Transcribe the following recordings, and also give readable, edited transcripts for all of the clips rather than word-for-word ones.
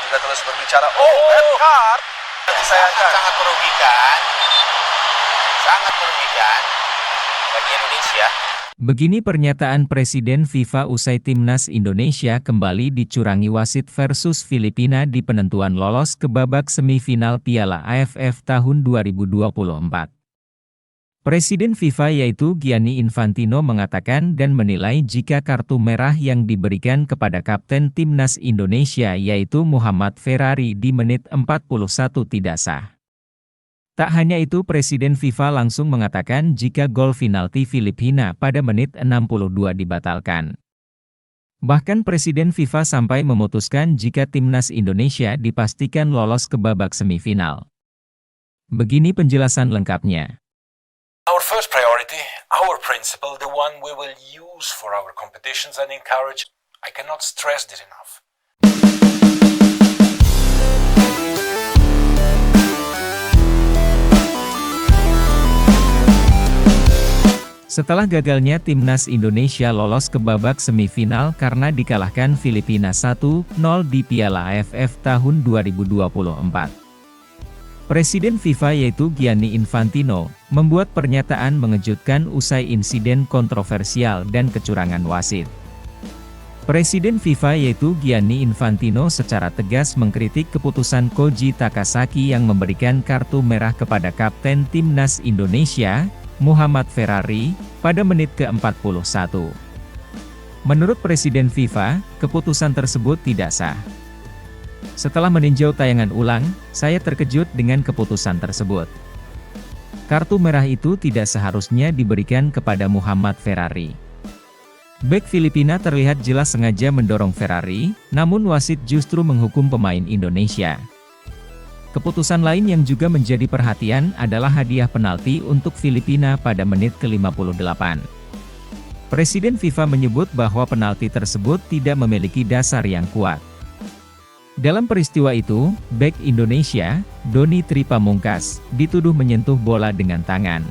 sudah terus berbicara. Oh, red card. Disayangkan. Sangat merugikan bagi Indonesia. Begini pernyataan Presiden FIFA usai Timnas Indonesia kembali dicurangi wasit versus Filipina di penentuan lolos ke babak semifinal Piala AFF tahun 2024. Presiden FIFA yaitu Gianni Infantino mengatakan dan menilai jika kartu merah yang diberikan kepada Kapten Timnas Indonesia yaitu Muhammad Ferrari di menit 41 tidak sah. Tak hanya itu, Presiden FIFA langsung mengatakan jika gol penalti Filipina pada menit 62 dibatalkan. Bahkan Presiden FIFA sampai memutuskan jika Timnas Indonesia dipastikan lolos ke babak semifinal. Begini penjelasan lengkapnya. Our first priority, our principle, the one we will use for our competitions and encourage, I cannot stress this enough. Setelah gagalnya Timnas Indonesia lolos ke babak semifinal karena dikalahkan Filipina 1-0 di Piala AFF tahun 2024. Presiden FIFA yaitu Gianni Infantino, membuat pernyataan mengejutkan usai insiden kontroversial dan kecurangan wasit. Presiden FIFA yaitu Gianni Infantino secara tegas mengkritik keputusan Koji Takasaki yang memberikan kartu merah kepada Kapten Timnas Indonesia, Muhammad Ferrari, pada menit ke-41. Menurut Presiden FIFA, keputusan tersebut tidak sah. Setelah meninjau tayangan ulang, saya terkejut dengan keputusan tersebut. Kartu merah itu tidak seharusnya diberikan kepada Muhammad Ferrari. Bek Filipina terlihat jelas sengaja mendorong Ferrari, namun wasit justru menghukum pemain Indonesia. Keputusan lain yang juga menjadi perhatian adalah hadiah penalti untuk Filipina pada menit ke-58. Presiden FIFA menyebut bahwa penalti tersebut tidak memiliki dasar yang kuat. Dalam peristiwa itu, bek Indonesia, Doni Tripamungkas, dituduh menyentuh bola dengan tangan.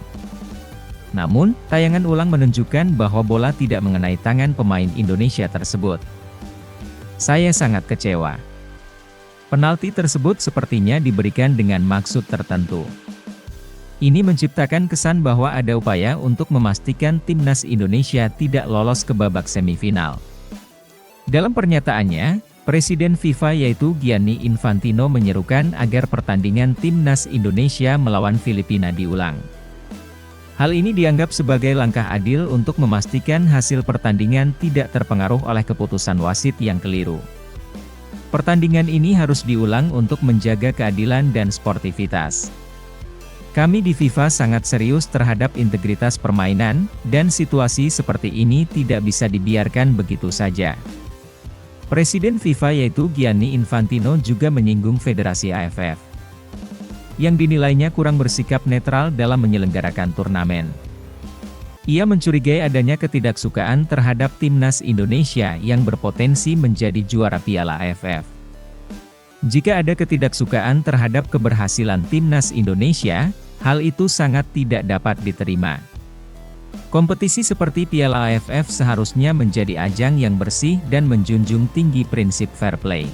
Namun, tayangan ulang menunjukkan bahwa bola tidak mengenai tangan pemain Indonesia tersebut. Saya sangat kecewa. Penalti tersebut sepertinya diberikan dengan maksud tertentu. Ini menciptakan kesan bahwa ada upaya untuk memastikan Timnas Indonesia tidak lolos ke babak semifinal. Dalam pernyataannya, Presiden FIFA yaitu Gianni Infantino menyerukan agar pertandingan Timnas Indonesia melawan Filipina diulang. Hal ini dianggap sebagai langkah adil untuk memastikan hasil pertandingan tidak terpengaruh oleh keputusan wasit yang keliru. Pertandingan ini harus diulang untuk menjaga keadilan dan sportivitas. Kami di FIFA sangat serius terhadap integritas permainan, dan situasi seperti ini tidak bisa dibiarkan begitu saja. Presiden FIFA yaitu Gianni Infantino juga menyinggung Federasi AFF, yang dinilainya kurang bersikap netral dalam menyelenggarakan turnamen. Ia mencurigai adanya ketidaksukaan terhadap Timnas Indonesia yang berpotensi menjadi juara Piala AFF. Jika ada ketidaksukaan terhadap keberhasilan Timnas Indonesia, hal itu sangat tidak dapat diterima. Kompetisi seperti Piala AFF seharusnya menjadi ajang yang bersih dan menjunjung tinggi prinsip fair play.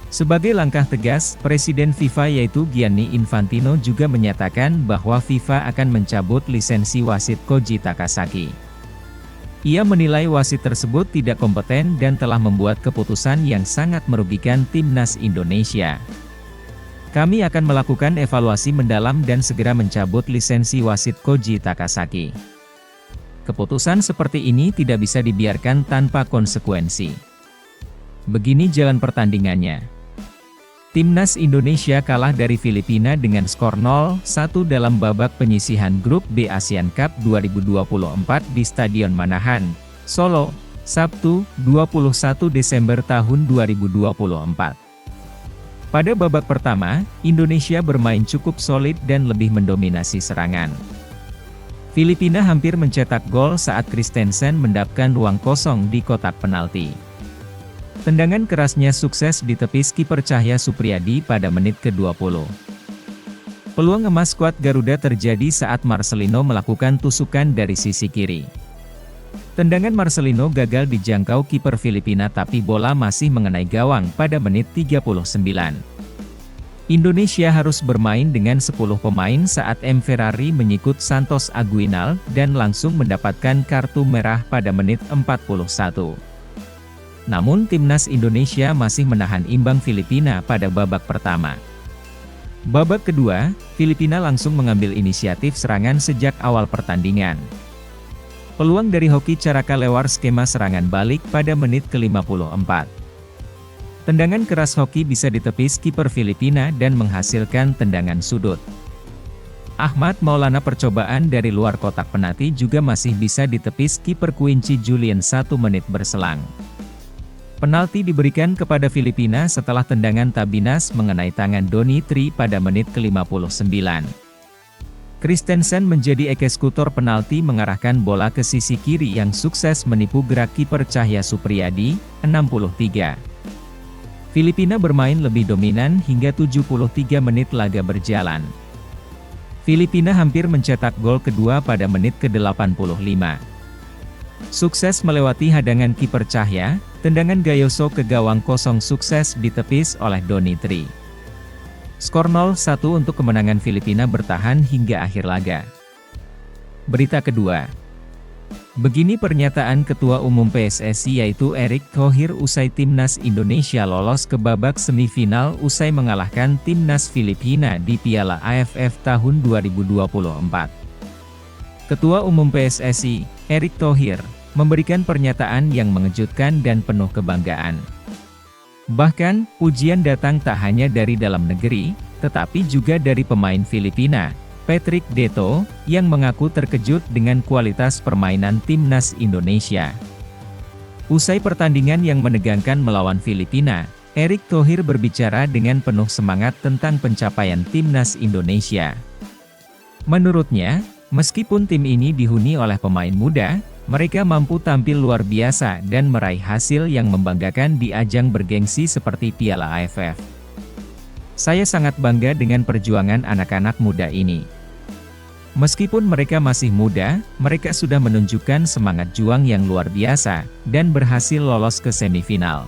Sebagai langkah tegas, Presiden FIFA yaitu Gianni Infantino juga menyatakan bahwa FIFA akan mencabut lisensi wasit Koji Takasaki. Ia menilai wasit tersebut tidak kompeten dan telah membuat keputusan yang sangat merugikan Timnas Indonesia. Kami akan melakukan evaluasi mendalam dan segera mencabut lisensi wasit Koji Takasaki. Keputusan seperti ini tidak bisa dibiarkan tanpa konsekuensi. Begini jalan pertandingannya. Timnas Indonesia kalah dari Filipina dengan skor 0-1 dalam babak penyisihan grup B Asian Cup 2024 di Stadion Manahan, Solo, Sabtu, 21 Desember tahun 2024. Pada babak pertama, Indonesia bermain cukup solid dan lebih mendominasi serangan. Filipina hampir mencetak gol saat Christensen mendapatkan ruang kosong di kotak penalti. Tendangan kerasnya sukses ditepis kiper Cahya Supriyadi pada menit ke-20. Peluang emas skuad Garuda terjadi saat Marcelino melakukan tusukan dari sisi kiri. Tendangan Marcelino gagal dijangkau kiper Filipina tapi bola masih mengenai gawang pada menit 39. Indonesia harus bermain dengan 10 pemain saat M. Ferrari menyikut Santos Aguinal dan langsung mendapatkan kartu merah pada menit 41. Namun timnas Indonesia masih menahan imbang Filipina pada babak pertama. Babak kedua, Filipina langsung mengambil inisiatif serangan sejak awal pertandingan. Peluang dari Hoki Caraka lewat skema serangan balik pada menit ke-54. Tendangan keras Hoki bisa ditepis kiper Filipina dan menghasilkan tendangan sudut. Ahmad Maulana percobaan dari luar kotak penalti juga masih bisa ditepis kiper Quincy Julian 1 menit berselang. Penalti diberikan kepada Filipina setelah tendangan Tabinas mengenai tangan Donny Tri pada menit ke-59. Christensen menjadi eksekutor penalti mengarahkan bola ke sisi kiri yang sukses menipu gerak kiper Cahya Supriyadi, 63. Filipina bermain lebih dominan hingga 73 menit laga berjalan. Filipina hampir mencetak gol kedua pada menit ke-85. Sukses melewati hadangan kiper Cahya, tendangan Gayoso ke gawang kosong sukses ditepis oleh Donny Tri. Skor 0-1 untuk kemenangan Filipina bertahan hingga akhir laga. Berita kedua. Begini pernyataan Ketua Umum PSSI yaitu Erick Thohir usai Timnas Indonesia lolos ke babak semifinal usai mengalahkan Timnas Filipina di Piala AFF tahun 2024. Ketua Umum PSSI, Erick Thohir, memberikan pernyataan yang mengejutkan dan penuh kebanggaan. Bahkan, pujian datang tak hanya dari dalam negeri, tetapi juga dari pemain Filipina, Patrick Deto, yang mengaku terkejut dengan kualitas permainan Timnas Indonesia. Usai pertandingan yang menegangkan melawan Filipina, Erick Thohir berbicara dengan penuh semangat tentang pencapaian Timnas Indonesia. Menurutnya, meskipun tim ini dihuni oleh pemain muda, mereka mampu tampil luar biasa dan meraih hasil yang membanggakan di ajang bergengsi seperti Piala AFF. Saya sangat bangga dengan perjuangan anak-anak muda ini. Meskipun mereka masih muda, mereka sudah menunjukkan semangat juang yang luar biasa, dan berhasil lolos ke semifinal.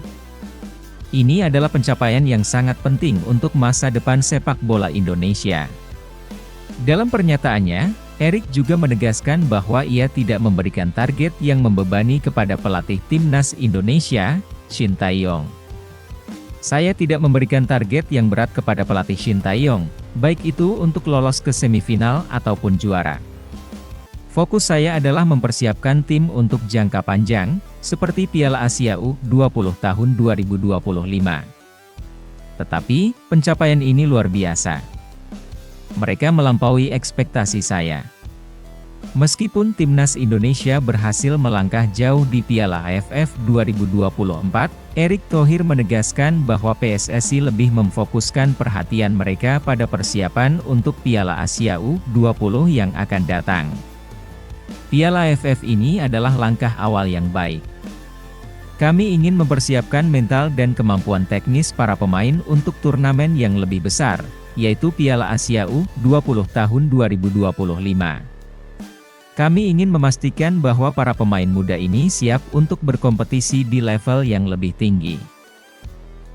Ini adalah pencapaian yang sangat penting untuk masa depan sepak bola Indonesia. Dalam pernyataannya, Erick juga menegaskan bahwa ia tidak memberikan target yang membebani kepada pelatih Timnas Indonesia, Shin Tae-yong. Saya tidak memberikan target yang berat kepada pelatih Shin Tae-yong, baik itu untuk lolos ke semifinal ataupun juara. Fokus saya adalah mempersiapkan tim untuk jangka panjang, seperti Piala Asia U20 tahun 2025. Tetapi, pencapaian ini luar biasa. Mereka melampaui ekspektasi saya. Meskipun Timnas Indonesia berhasil melangkah jauh di Piala AFF 2024, Erick Thohir menegaskan bahwa PSSI lebih memfokuskan perhatian mereka pada persiapan untuk Piala Asia U20 yang akan datang. Piala AFF ini adalah langkah awal yang baik. Kami ingin mempersiapkan mental dan kemampuan teknis para pemain untuk turnamen yang lebih besar, yaitu Piala Asia U20 tahun 2025. Kami ingin memastikan bahwa para pemain muda ini siap untuk berkompetisi di level yang lebih tinggi.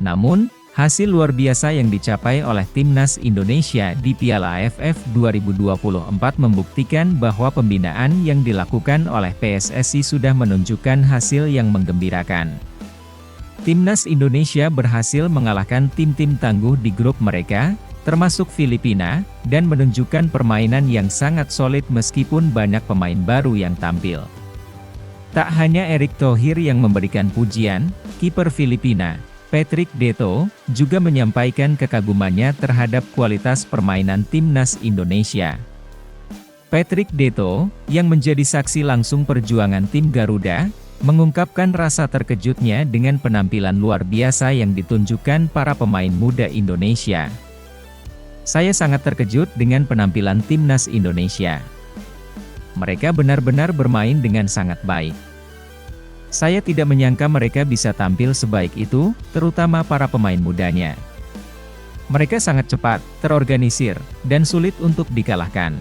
Namun, hasil luar biasa yang dicapai oleh Timnas Indonesia di Piala AFF 2024 membuktikan bahwa pembinaan yang dilakukan oleh PSSI sudah menunjukkan hasil yang menggembirakan. Timnas Indonesia berhasil mengalahkan tim-tim tangguh di grup mereka, termasuk Filipina, dan menunjukkan permainan yang sangat solid meskipun banyak pemain baru yang tampil. Tak hanya Erick Thohir yang memberikan pujian, kiper Filipina, Patrick Deto, juga menyampaikan kekagumannya terhadap kualitas permainan Timnas Indonesia. Patrick Deto, yang menjadi saksi langsung perjuangan tim Garuda, mengungkapkan rasa terkejutnya dengan penampilan luar biasa yang ditunjukkan para pemain muda Indonesia. Saya sangat terkejut dengan penampilan Timnas Indonesia. Mereka benar-benar bermain dengan sangat baik. Saya tidak menyangka mereka bisa tampil sebaik itu, terutama para pemain mudanya. Mereka sangat cepat, terorganisir, dan sulit untuk dikalahkan.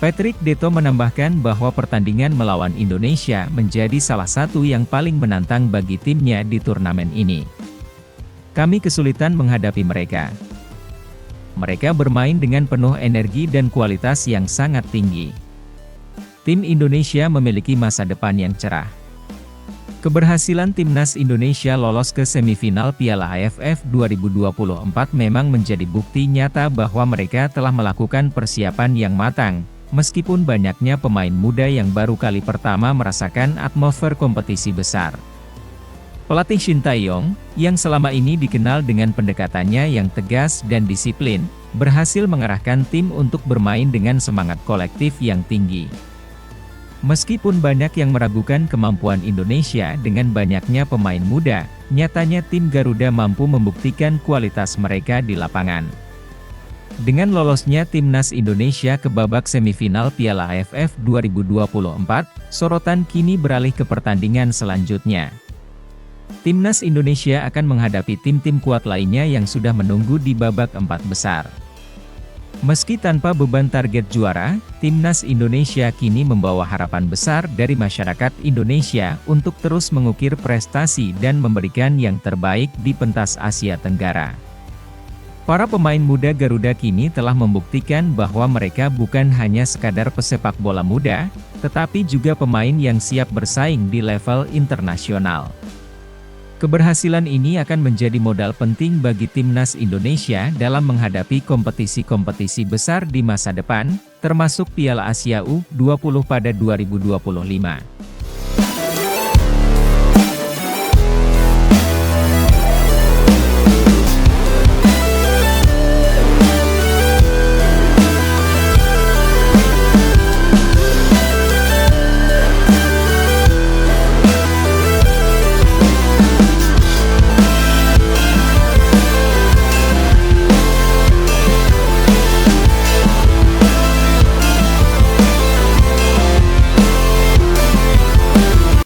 Patrick Deto menambahkan bahwa pertandingan melawan Indonesia menjadi salah satu yang paling menantang bagi timnya di turnamen ini. Kami kesulitan menghadapi mereka. Mereka bermain dengan penuh energi dan kualitas yang sangat tinggi. Tim Indonesia memiliki masa depan yang cerah. Keberhasilan Timnas Indonesia lolos ke semifinal Piala AFF 2024 memang menjadi bukti nyata bahwa mereka telah melakukan persiapan yang matang, meskipun banyaknya pemain muda yang baru kali pertama merasakan atmosfer kompetisi besar. Pelatih Shin Tae-yong, yang selama ini dikenal dengan pendekatannya yang tegas dan disiplin, berhasil mengarahkan tim untuk bermain dengan semangat kolektif yang tinggi. Meskipun banyak yang meragukan kemampuan Indonesia dengan banyaknya pemain muda, nyatanya tim Garuda mampu membuktikan kualitas mereka di lapangan. Dengan lolosnya Timnas Indonesia ke babak semifinal Piala AFF 2024, sorotan kini beralih ke pertandingan selanjutnya. Timnas Indonesia akan menghadapi tim-tim kuat lainnya yang sudah menunggu di babak 4 besar. Meski tanpa beban target juara, Timnas Indonesia kini membawa harapan besar dari masyarakat Indonesia untuk terus mengukir prestasi dan memberikan yang terbaik di pentas Asia Tenggara. Para pemain muda Garuda kini telah membuktikan bahwa mereka bukan hanya sekadar pesepak bola muda, tetapi juga pemain yang siap bersaing di level internasional. Keberhasilan ini akan menjadi modal penting bagi Timnas Indonesia dalam menghadapi kompetisi-kompetisi besar di masa depan, termasuk Piala Asia U20 pada 2025.